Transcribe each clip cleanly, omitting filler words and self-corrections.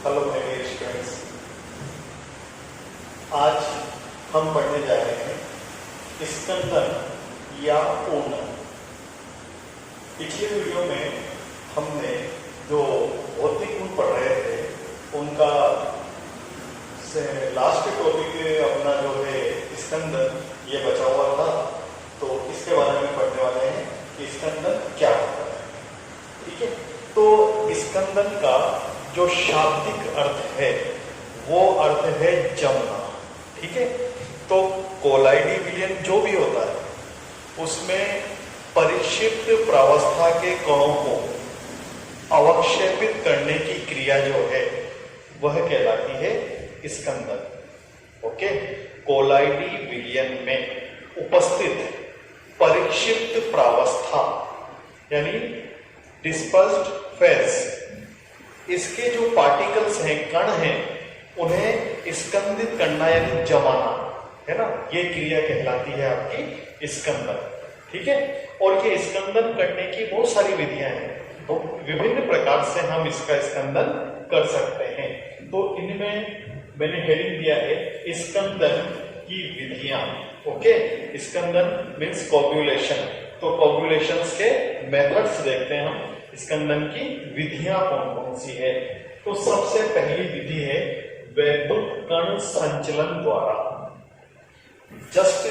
Hello my dear students, आज हम पढ़ने जा रहे हैं स्कंदन या ऊनन। पिछले वीडियो में हमने जो भौतिक गुण पढ़ रहे थे उनका से लास्ट टॉपिक अपना जो है स्कंदन ये बचा हुआ था, तो इसके बारे में पढ़ने वाले हैं कि स्कंदन क्या होता है। ठीक है, तो स्कंदन का जो शाब्दिक अर्थ है वो अर्थ है जमना। ठीक है, तो कोलाइडी विलयन जो भी होता है उसमें परिक्षिप्त प्रावस्था के कणों को अवक्षेपित करने की क्रिया जो है वह कहलाती है स्कंदन। ओके, कोलाइडी विलयन में उपस्थित परिक्षिप्त प्रावस्था यानी डिस्पर्स्ड फेज, इसके जो पार्टिकल्स हैं, कण हैं, उन्हें स्कंदित करना यानी जमाना है ना, ये क्रिया कहलाती है आपकी स्कंदन। ठीक है, और ये स्कंदन करने की बहुत सारी विधियां हैं, तो विभिन्न प्रकार से हम इसका स्कंदन कर सकते हैं। तो इनमें मैंने हेडिंग दिया है स्कंदन की विधियां। ओके, स्कंदन मीन्स कोगुलेशन, तो कोगुलेशन के मेथड्स देखते हैं हम, स्कंदन की विधियां कौन कौन सी है। तो सबसे पहली विधि है वैद्युत कण संचलन द्वारा। जस्ट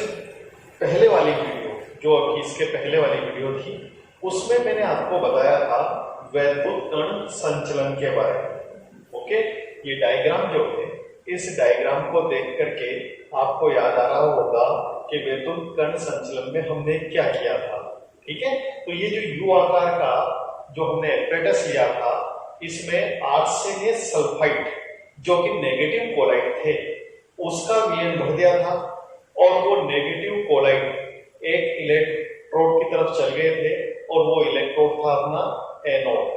पहले वाली वीडियो जो अभी इसके पहले वाली वीडियो थी उसमें मैंने आपको बताया था वैद्युत कण संचलन के बारे में। ओके, ये डायग्राम जो है, इस डायग्राम को देख करके आपको याद आ रहा होगा कि वैद्युत कण संचलन में हमने क्या किया था। ठीक है, तो ये जो यू आकार का जो हमने एपरेटस लिया था, इसमें आर्सेनियम सल्फाइड जो कि नेगेटिव कोलाइड थे उसका विलयन भर दिया था, और वो नेगेटिव कोलाइड एक इलेक्ट्रोड की तरफ चल गए थे और वो इलेक्ट्रोड था अपना एनोड।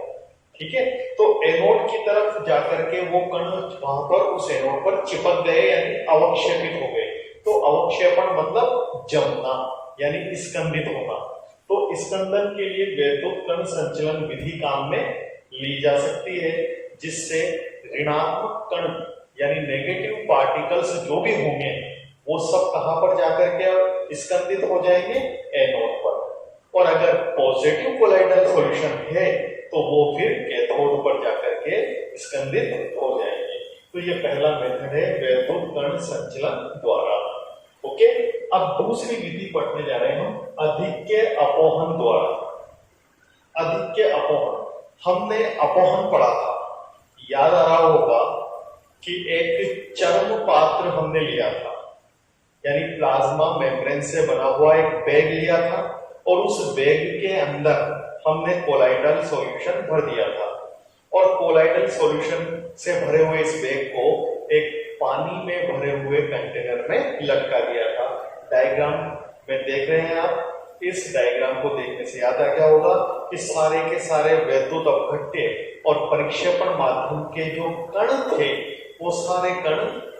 ठीक है, तो एनोड की तरफ जाकर के वो कण वहां पर उस एनोड पर चिपक गए यानी अवक्षेपित हो गए। तो अवक्षेपण मतलब जमना यानी स्कंदित होना। तो स्कंदन के लिए वैद्युत कण संचलन विधि काम में ली जा सकती है, जिससे ऋणात्मक कण यानी नेगेटिव पार्टिकल्स जो भी होंगे वो सब कहां पर जाकर के स्कंदित हो जाएंगे, एनोड पर। और अगर पॉजिटिव कोलाइडल सॉल्यूशन है तो वो फिर कैथोड पर जाकर के स्कंदित हो जाएंगे। तो ये पहला मेथड है वैद्युत कण संचलन द्वारा। ओके, अब दूसरी विधि पढ़ने जा रहे हैं हम अधिक्य अपोहन द्वारा। अधिक्य अपोहन, हमने अपोहन पढ़ा था, याद आ रहा होगा कि एक चर्म पात्र हमने लिया था यानी प्लाज्मा मेम्ब्रेन से बना हुआ एक बैग लिया था, और उस बैग के अंदर हमने कोलाइडल सॉल्यूशन भर दिया था, और कोलाइडल सॉल्यूशन से भरे हुए इस बैग को एक पानी में भरे हुए कंटेनर में लटका दिया था। डायग्राम में देख रहे हैं आप, इस डायग्राम को देखने से याद आ क्या होगा कि सारे के सारे वैद्युत अपघट्य और परिक्षेपण माध्यम के जो कण थे वो सारे कण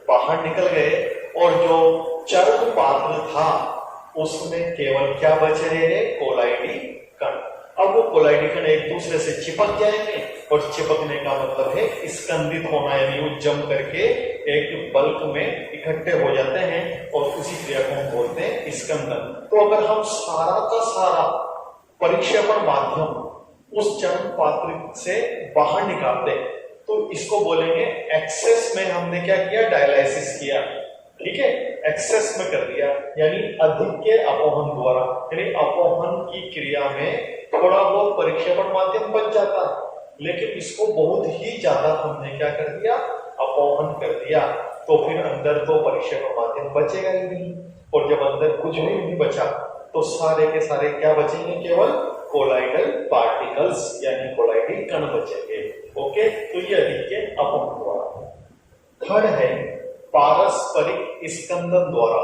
बाहर निकल गए, और जो चर्म पात्र था उसमें केवल क्या बचे रहे, कोलाइडी कण। अब वो कोलाइडी कण एक दूसरे से चिपक जाएंगे, और चिपकने का मतलब है स्कंदित होना यानी वो जम करके एक बल्क में इकट्ठे हो जाते हैं, और उसी क्रिया को हम बोलते हैं स्कंदन। तो अगर हम सारा का सारा परिक्षेपण माध्यम उस चर्म पात्र से बाहर निकाल दें तो इसको बोलेंगे एक्सेस में हमने क्या किया, डायलाइसिस किया। ठीक है, एक्सेस में कर दिया यानी अधिक्य अपोहन द्वारा, यानी अपोहन की क्रिया में थोड़ा बहुत परिक्षेपण माध्यम बच जाता है, लेकिन इसको बहुत ही ज्यादा हमने क्या कर दिया, अपोहन कर दिया, तो फिर अंदर तो परिक्षेपण माध्यम बचेगा ही नहीं, और जब अंदर कुछ भी नहीं बचा तो सारे के सारे क्या बचेंगे, केवल कोलाइडल पार्टिकल्स यानी कोलाइडी कण बचेंगे। ओके, तो ये अधिक्य अपोहन द्वारा। थर्ड है पारस्परिक स्कंदन द्वारा।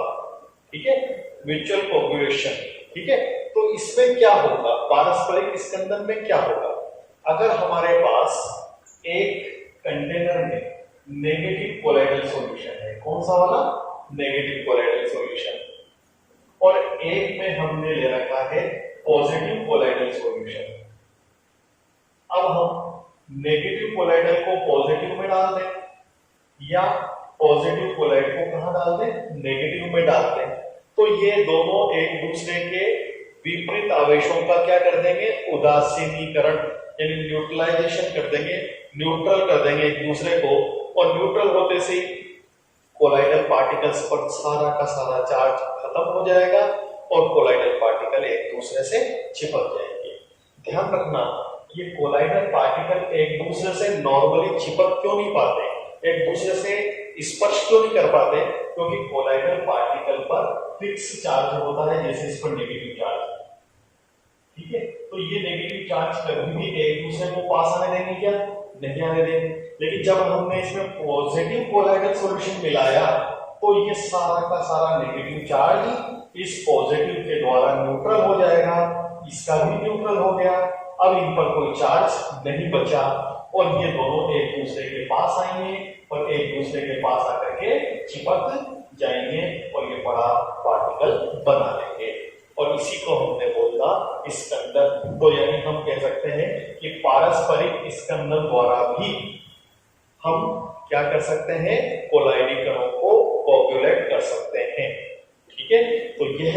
ठीक है, म्यूचुअल कोगुलेशन। ठीक है, तो इसमें क्या होगा, पारस्परिक स्कंदन में क्या होगा, अगर हमारे पास एक कंटेनर में नेगेटिव कोलाइडल सॉल्यूशन है, कौन सा वाला, नेगेटिव कोलाइडल सॉल्यूशन, और एक में हमने ले रखा है पॉजिटिव कोलाइडल सॉल्यूशन। अब हम नेगेटिव कोलाइडल को पॉजिटिव में डाल दें या पॉजिटिव कोलाइड को कहां डाल दें, नेगेटिव में डाल दें, तो ये दोनों एक दूसरे के विपरीत आवेशों का क्या कर देंगे, उदासीनीकरण यानी न्यूट्रलाइजेशन कर देंगे, न्यूट्रल कर देंगे एक दूसरे को। और न्यूट्रल होते से कोलाइडल पार्टिकल्स पर सारा का सारा चार्ज खत्म हो जाएगा और कोलाइडल पार्टिकल एक दूसरे से चिपक जाएंगे। ध्यान रखना, ये कोलाइडल पार्टिकल एक दूसरे से नॉर्मली चिपक क्यों नहीं पाते, एक दूसरे से स्पर्श क्यों नहीं कर पाते, क्योंकि कोलाइडल पार्टिकल पर फिक्स चार्ज होता है, जैसे इस पर नेगेटिव चार्ज। ठीक है, तो ये नेगेटिव चार्ज कभी भी एक दूसरे को पास आने देंगे क्या, नहीं आने देंगे। लेकिन जब हमने इसमें पॉजिटिव कोलाइडल सॉल्यूशन मिलाया तो ये सारा का सारा नेगेटिव चार्ज इस पॉजिटिव के द्वारा न्यूट्रल हो जाएगा, इसका भी न्यूट्रल हो गया, अब इन पर कोई चार्ज नहीं बचा और ये दोनों एक दूसरे के पास आएंगे और एक दूसरे के पास आकर के चिपक जाएंगे और ये बड़ा पार्टिकल बना लेंगे। और इसी को हमने बोला स्कंदन। तो यानी हम कह सकते हैं कि पारस्परिक स्कंदन द्वारा भी हम क्या कर सकते हैं, कोलाइडी कणों को कोगुलेट कर सकते हैं। ठीक है, तो यह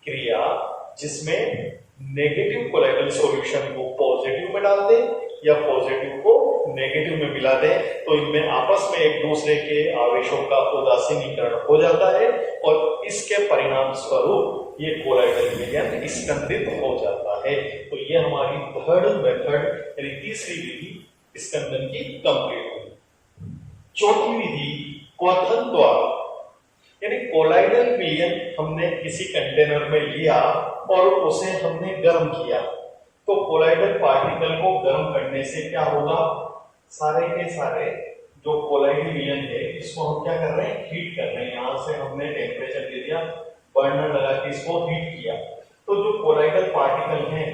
क्रिया जिसमें नेगेटिव कोलाइडल सॉल्यूशन को पॉजिटिव में डाल दें या पॉजिटिव को नेगेटिव में मिला दें, तो इनमें आपस में एक दूसरे के आवेशों का उदासीनीकरण हो जाता है और इसके परिणाम स्वरूप ये कोलाइडल विलयन स्कंदित हो जाता है। तो ये हमारी थर्ड मेथड यानी तीसरी विधि स्कंदन की कंप्लीट हुई। चौथी विधि क्वथन द्वारा, यानी कोलाइडल विलयन हमने किसी कंटेनर में लिया और उसे हमने गर्म किया, तो कोलाइडल पार्टिकल को गर्म करने से क्या होगा, सारे के सारे जो कोलाइडल विलयन है इसको हम क्या कर रहे हैं, हीट कर रहे हैं। यहां से हमने टेम्परेचर दे दिया, बर्नर लगा के इसको हीट किया, तो जो कोलाइडल पार्टिकल हैं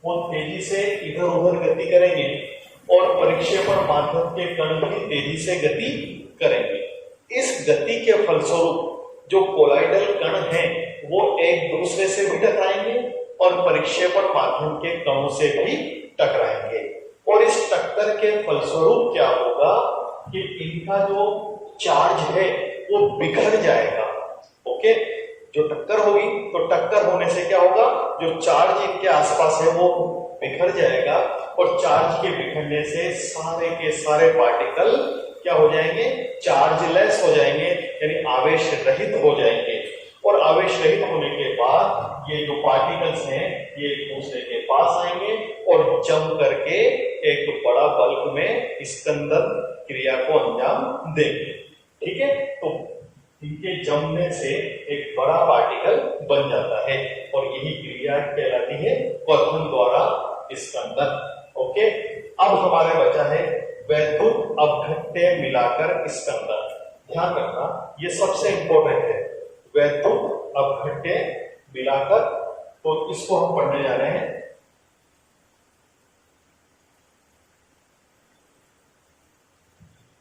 वो तेजी से इधर उधर गति करेंगे और परिक्षेपण माध्यम के कण भी तेजी से गति करेंगे। इस गति के फलस्वरूप जो कोलाइडल कण हैं वो एक दूसरे से भी टकराएंगे और परिक्षेपण माध्यम के कणों से भी टकराएंगे और इस टक्कर के फलस्वरूप क्या होगा कि इनका जो चार्ज है वो बिखर जाएगा। ओके, जो टक्कर होगी तो टक्कर होने से क्या होगा, जो चार्ज इनके आसपास है वो बिखर जाएगा और चार्ज के बिखरने से सारे के सारे पार्टिकल क्या हो जाएंगे, चार्जलेस हो जाएंगे यानी आवेश रहित हो जाएंगे। और आवेश रहित होने के बाद ये जो पार्टिकल्स हैं ये एक दूसरे के पास आएंगे और जम करके एक बड़ा बल्क में स्कंदन क्रिया को अंजाम देंगे। ठीक है, तो इनके जमने से एक बड़ा पार्टिकल बन जाता है और यही क्रिया कहलाती है क्वथन द्वारा स्कंदन। ओके, अब हमारे बचा है वैद्युत अपघट्य मिलाकर स्कंदन। ध्यान रखना, ये सबसे इंपॉर्टेंट है, वैद्युत अपघट्य मिलाकर। तो इसको हम पढ़ने जा रहे हैं।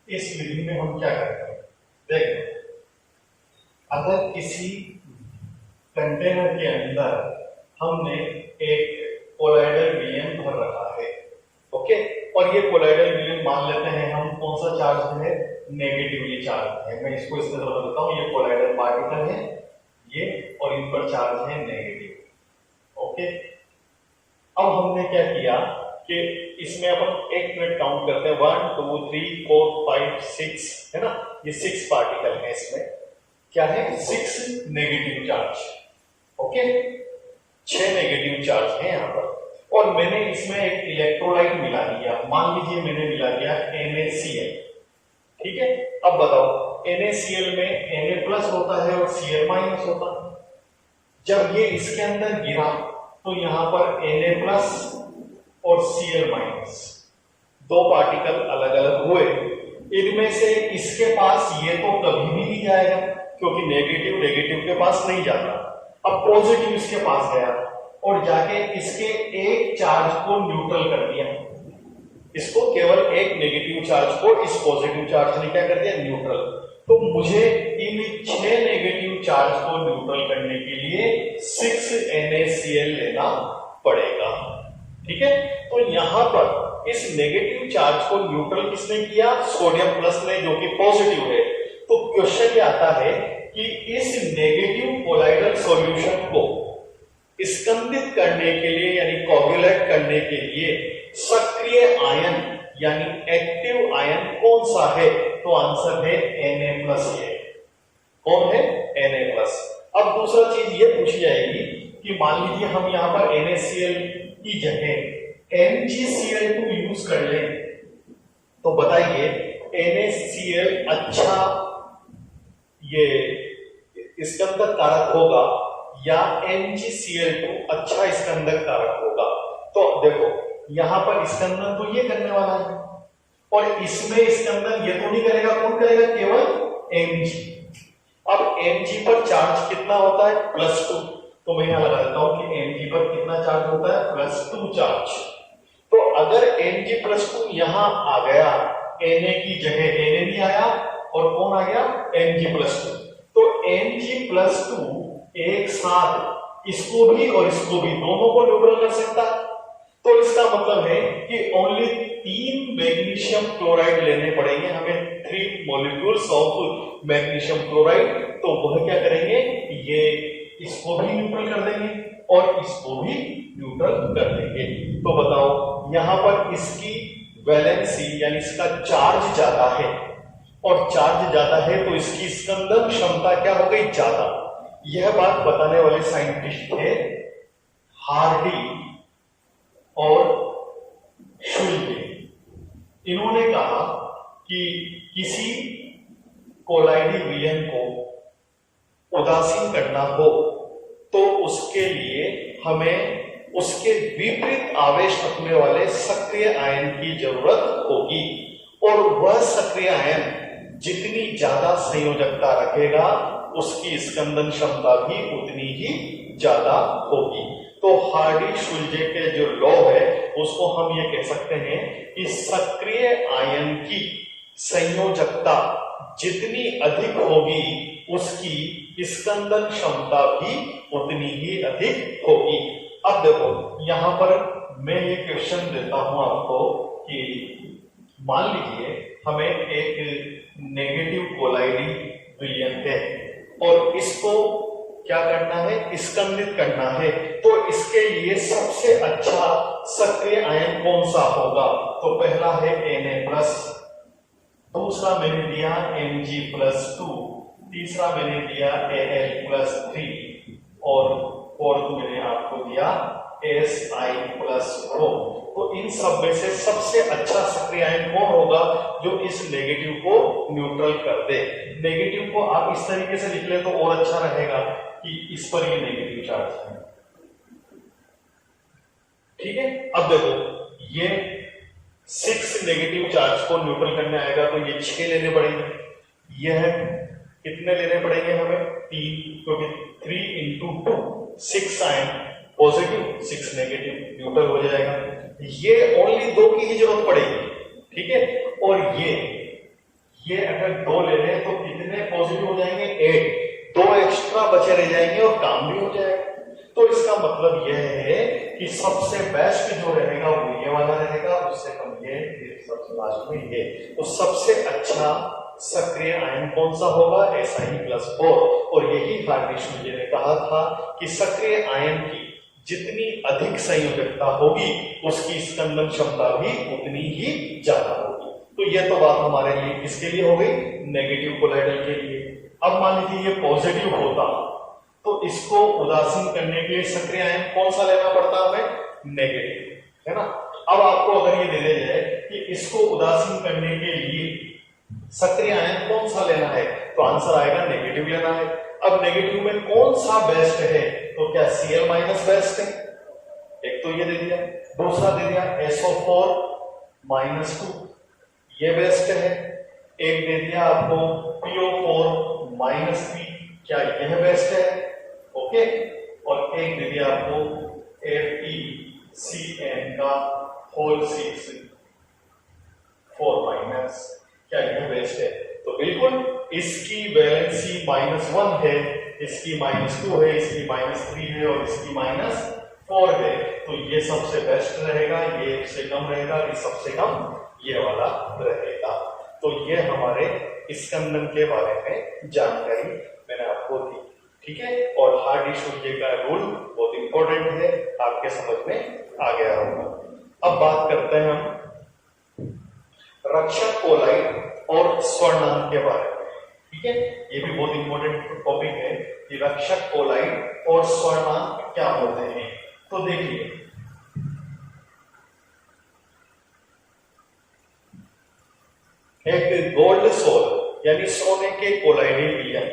इस विधि में हम क्या करते हैं, देखो, अगर किसी कंटेनर के अंदर हमने एक कोलाइडल विलयन भर रखा है, ओके, और ये कोलाइडल विलयन मान लेते हैं हम कौन सा चार्ज है, नेगेटिवली चार्ज है। मैं इसको इस तरह बताता हूं, ये कोलाइडल पार्टिकल है ये और इन पर चार्ज है नेगेटिव। ओके, अब हमने क्या किया कि इसमें अपन 1 मिनट काउंट करते हैं, 1 2 3 4 5 6 है ना, ये 6 पार्टिकल है। इसमें क्या है, 6 negative charge. Okay, 6 negative charge है यहाँ पर और मैंने इसमें एक इलेक्ट्रोलाइट मिला दिया, मान लीजिए मैंने मिला दिया NaCl। ठीक है, अब बताओ NaCl में Na+ होता है और Cl- होता है। जब ये इसके अंदर गिरा तो यहां पर Na+ और Cl- दो पार्टिकल अलग अलग हुए। इनमें से इसके पास ये तो कभी भी नहीं जाएगा क्योंकि नेगेटिव नेगेटिव के पास नहीं जाता। अब पॉजिटिव इसके पास गया और जाके इसके एक चार्ज को न्यूट्रल कर दिया, इसको केवल एक नेगेटिव चार्ज को इस पॉजिटिव चार्ज ने क्या कर दिया, न्यूट्रल। तो मुझे इन 6 नेगेटिव चार्ज को न्यूट्रल करने के लिए 6 NaCl लेना पड़ेगा। ठीक है, तो यहां पर इस नेगेटिव चार्ज को न्यूट्रल किसने किया? सोडियम प्लस ने, जो कि पॉजिटिव है। तो क्वेश्चन ये आता है कि इस नेगेटिव कोलाइडल सॉल्यूशन को स्कंदित करने के लिए यानी कोगुलेट करने के लिए सक्रिय आयन यानी एक्टिव आयन कौन सा है? तो आंसर है Na+। ये कौन है? Na+। अब दूसरा चीज ये पूछी जाएगी कि मान लीजिए हम यहां पर NaCl की जगह MgCl2 यूज कर लें, तो बताइए NaCl अच्छा ये स्कंदक कारक होगा या MgCl2 अच्छा स्कंदक कारक होगा? तो देखो यहां पर स्कंदन तो ये करने वाला है और इसमें स्कंदन ये तो नहीं करेगा, कौन करेगा? केवल Mg। अब Mg पर चार्ज कितना होता है? +2। तो मैं यहां लगा देता हूं कि Mg पर कितना चार्ज होता है? +2 चार्ज। तो अगर Mg+2 यहां आ गया, Na की जगह Na नहीं आया और कौन आ गया? Mg+2। तो Mg+2 एक साथ इसको भी और इसको भी दोनों को न्यूट्रल कर सकता है। तो इसका मतलब है कि ओनली 3 मैग्नीशियम क्लोराइड लेने पड़ेंगे हमें, 3 मॉलिक्यूल्स ऑफ मैग्नीशियम क्लोराइड। तो वह क्या करेंगे? ये इसको भी न्यूट्रल कर देंगे और इसको भी न्यूट्रल कर देंगे। तो बताओ यहां पर इसकी वैलेंसी यानी इसका चार्ज ज्यादा है और चार्ज ज्यादा है तो इसकी स्कंदन क्षमता क्या हो गई? ज्यादा। यह बात बताने वाले साइंटिस्ट थे हार्डी और शुल्के। इन्होंने कहा कि किसी कोलाइडी विलयन को उदासीन करना हो तो उसके लिए हमें उसके विपरीत आवेश रखने वाले सक्रिय आयन की जरूरत होगी और वह सक्रिय आयन जितनी ज्यादा संयोजकता रखेगा उसकी स्कंदन क्षमता भी उतनी ही ज्यादा होगी। तो हार्डी शुल्जे के जो लॉ है उसको हम ये कह सकते हैं कि सक्रिय आयन की संयोजकता जितनी अधिक होगी उसकी स्कंदन क्षमता भी उतनी ही अधिक होगी। अब देखो यहां पर मैं ये क्वेश्चन देता हूं आपको कि मान लीजिए हमें एक नेगेटिव कोलाइडी विलयन है और इसको क्या करना है? स्कंदित करना है। तो इसके लिए सबसे अच्छा सक्रिय आयन कौन सा होगा? तो पहला है Na+, दूसरा मैंने दिया Mg+2, तीसरा मैंने दिया Al+3 और फोर्थ मैंने आपको दिया Si+O। तो इन सब में से सबसे अच्छा सक्रिय आयन कौन होगा जो इस नेगेटिव को न्यूट्रल कर दे? नेगेटिव को आप इस तरीके से लिख ले तो और अच्छा रहेगा कि इस पर ये नेगेटिव चार्ज है। ठीक है, अब देखो ये 6 नेगेटिव चार्ज को न्यूट्रल करने आएगा तो ये 6 लेने पड़ेंगे। यह कितने लेने पड़ेंगे हमें? 3, क्योंकि 3 × 2 6 आयन पॉजिटिव 6 नेगेटिव न्यूट्रल हो जाएगा। ये ओनली 2 की ही जरूरत पड़ेगी। ठीक है, और ये अगर 2 ले लें तो कितने पॉजिटिव हो जाएंगे? 8, 2 एक्स्ट्रा बचे रह जाएंगे और काम भी हो जाएगा। तो इसका मतलब यह है कि सबसे बेस्ट जो रहेगा वो ये वाला रहेगा, उससे कम ये, सबसे लास्ट में ये। तो सबसे अच्छा सक्रिय आयन कौन सा होगा? Si+4। और यही हार्डी शुल्जे ने कहा था कि सक्रिय आयन की जितनी अधिक संयोजकता होगी उसकी स्कंदन क्षमता भी उतनी ही ज्यादा होगी। तो यह तो बात हमारे लिए किसके लिए हो गई? नेगेटिव कोलाइडल के लिए। अब मान लीजिए ये पॉजिटिव होता तो इसको उदासीन करने के लिए सक्रिय आयन कौन सा लेना पड़ता हमें? नेगेटिव, है ना। अब आपको अगर ये दे दिया जाए कि इसको उदासीन करने के लिए सक्रिय आयन कौन सा लेना है तो आंसर आएगा नेगेटिव लेना है। अब नेगेटिव में कौन सा बेस्ट है? तो क्या Cl- बेस्ट है? एक तो ये दे दिया, दूसरा दे दिया SO4-2, ये बेस्ट है। एक दे दिया आपको PO4-3, क्या यह बेस्ट है? ओके, और एक दे दिया आपको FeCN6 4-, क्या यह बेस्ट है? तो बिल्कुल इसकी वैलेंसी -1 है, इसकी -2 है, इसकी -3 है और इसकी 4 है, तो ये सबसे बेस्ट रहेगा, ये से कम रहेगा, ये सबसे कम ये वाला रहेगा। तो ये हमारे स्कंदन के बारे में जानकारी मैंने आपको दी, ठीक है। और हार्ड टिश्यू का रूल बहुत इंपॉर्टेंट है, आपके समझ में आ गया होगा। अब बात करते हैं हम रक्षक कोलाइड और स्वर्णांक के बारे में, ठीक है। ये भी बहुत इंपॉर्टेंट टॉपिक है कि रक्षक कोलाइड और स्वर्णांक क्या होते हैं। तो देखिए, एक गोल्ड सोल यानी सोने के कोलाइडी विलयन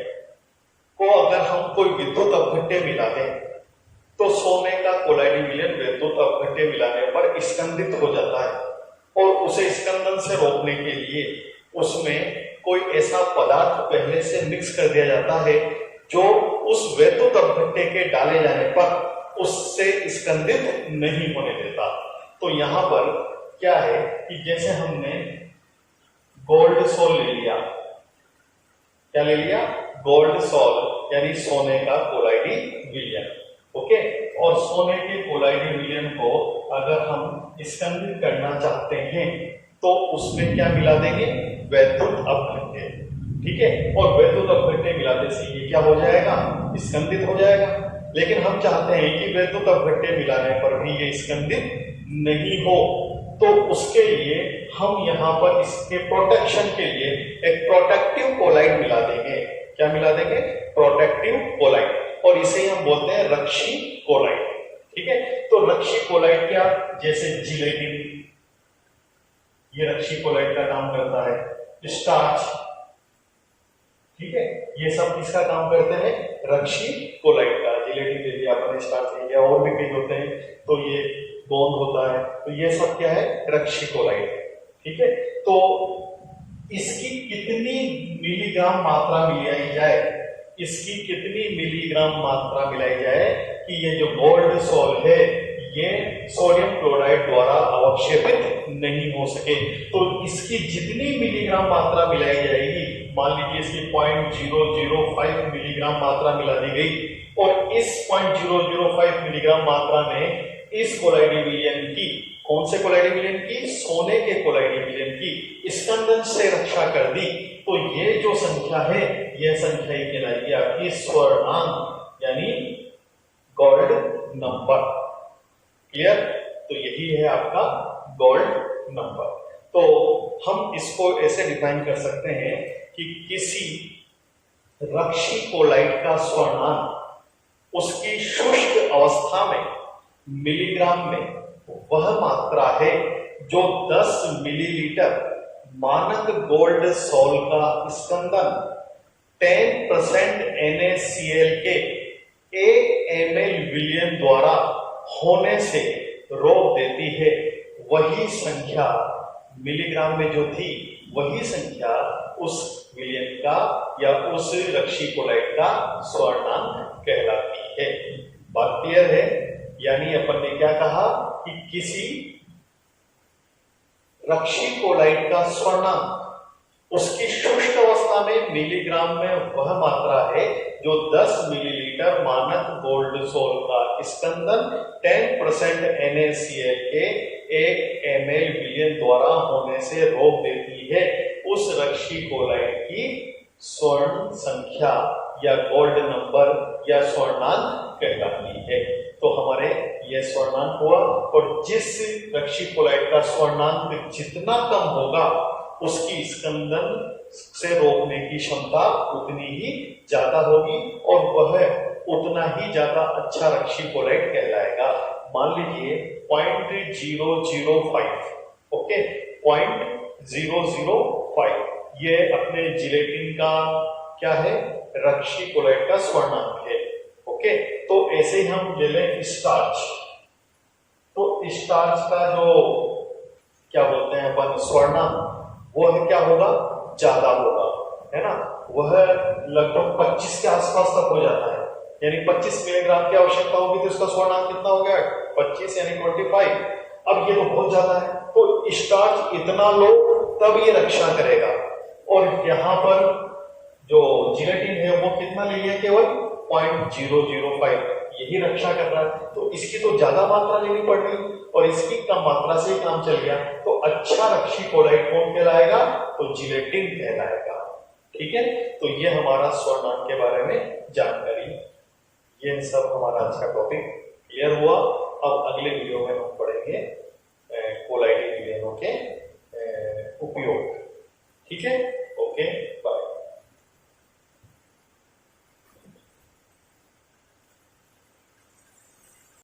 को अगर हम कोई विद्युत अपघट्य मिला दें तो सोने का कोलाइडी विलयन विद्युत अपघट्य मिलाने पर स्कंदित हो जाता है और उसे स्कंदन से रोकने के लिए उसमें कोई ऐसा पदार्थ पहले से मिक्स कर दिया जाता है जो उस विद्युत अपघट्य के डाले जाने पर उससे स्कंदित नहीं होने देता। तो यहां पर क्या है कि जैसे हमने गोल्ड सोल ले लिया, क्या ले लिया? गोल्ड सोल यानी सोने का कोलाइडी विलयन, ओके। और सोने के कोलाइडी विलयन को अगर हम स्कंदित करना चाहते हैं तो उसमें क्या मिला देंगे? वैद्युत अपघट्य, ठीक है। और वैद्युत अपघट्य मिलाने से ये क्या हो जाएगा? स्कंदित हो जाएगा। लेकिन हम चाहते हैं कि वैद्युत अपघट्य मिलाने पर भी ये स्कंदित नहीं हो, तो उसके लिए हम यहाँ पर इसके प्रोटेक्शन के लिए एक प्रोटेक्टिव कोलाइड मिला देंगे। क्या मिला देंगे? प्रोटेक्टिव कोलाइड, और इसे हम बोलते हैं रक्षी कोलाइड, ठीक है। तो रक्षी कोलाइड क्या? जैसे जिलेटिन, ये रक्षी कोलाइड का काम करता है। स्टार्च, ठीक है, ये सब किसका काम करते हैं? रक्षी कोलाइड का। जिलेटिन ले लिया अपने, स्टार्च ले लिया, और भी कई होते हैं, तो ये गोंद होता है, तो ये सब क्या है? रक्षी कोलाइड, ठीक है। तो इसकी कितनी मिलीग्राम मात्रा मिलाई जाए, इसकी कितनी मिलीग्राम मात्रा मिलाई जाए कि ये जो गोल्ड सोल है ये सोडियम क्लोराइड द्वारा अवक्षेपित नहीं हो सके। तो इसकी जितनी मिलीग्राम मात्रा मिलाई जाएगी, मान लीजिए इसकी 0.005 मिलीग्राम मात्रा मिला दी गई, और इस 0.005 मिलीग्राम मात्रा में इस कोलाइडी विलयन की, कौन से कोलाइडी विलयन की? सोने के कोलाइडी विलयन की स्कंदन से रक्षा कर दी, तो ये जो संख्या है यह संख्या कहलाएगी आपकी स्वर्णांक यानी गोल्ड नंबर। क्लियर? तो यही है आपका गोल्ड नंबर। तो हम इसको ऐसे डिफाइन कर सकते हैं कि किसी रक्षी कोलाइड का स्वर्णांक उसकी शुष्क अवस्था में मिलीग्राम में वह मात्रा है जो 10 मिलीलीटर मानक गोल्ड सोल का स्कंदन 10% NaCl के 1 ml विलयन द्वारा होने से रोक देती है। वही संख्या मिलीग्राम में जो थी वही संख्या उस विलयन का या उस रक्षी कोलाइड का स्वर्णांक कहलाती है। बात क्लियर है? यानी अपन ने क्या कहा कि किसी रक्षी कोलाइड का स्वर्णांक उसकी शुष्क अवस्था में मिलीग्राम में वह मात्रा है जो 10 मिलीलीटर मानक गोल्ड सोल का स्कंदन 10% NaCl के 1 ml विलयन द्वारा होने से रोक देती है। उस रक्षी कोलाइड की स्वर्ण संख्या या गोल्ड नंबर या स्वर्णांक कहलाती है। तो हमारे यह स्वर्णांक हुआ, और जिस रक्षी कोलाइड का स्वर्णांक जितना कम होगा उसकी स्कंदन से रोकने की क्षमता उतनी ही ज्यादा होगी और वह उतना ही ज्यादा अच्छा रक्षी कोलाइड कहलाएगा। मान लीजिए 0.005, ओके, 0.005 ये अपने जिलेटिन का क्या है? रक्षी कोलाइड का स्वर्णांक है, ओके। तो ऐसे ही हम ले लें स्टार्च, तो स्टार्च का जो क्या बोलते हैं अपन स्वर्णांक, वह क्या होगा? ज्यादा होगा, है ना। वह लगभग 25 के आसपास तक हो जाता है, यानी 25 मिलीग्राम की आवश्यकता होगी तो इसका स्वर्णांक कितना हो गया? 25 यानी 25। अब ये तो बहुत ज्यादा है, तो स्टार्च इतना लो तब ये रक्षा करेगा, और यहां पर जो जिलेटिन है वो कितना ले लिया? केवल 0.005, यही रक्षा कर रहा है, तो इसकी तो ज्यादा मात्रा लेनी पड़ रही और इसकी कम मात्रा से काम चल गया, तो अच्छा रक्षी कोलाइड कौन कहलाएगा? तो जिलेटिन कहलाएगा। ठीक है, तो ये हमारा स्वर्णांक के बारे में जानकारी। ये सब हमारा आज का टॉपिक क्लियर हुआ। अब अगले वीडियो में हम पढ़ेंगे कोलाइडिंग विलयनों के उपयोग। ठीक है।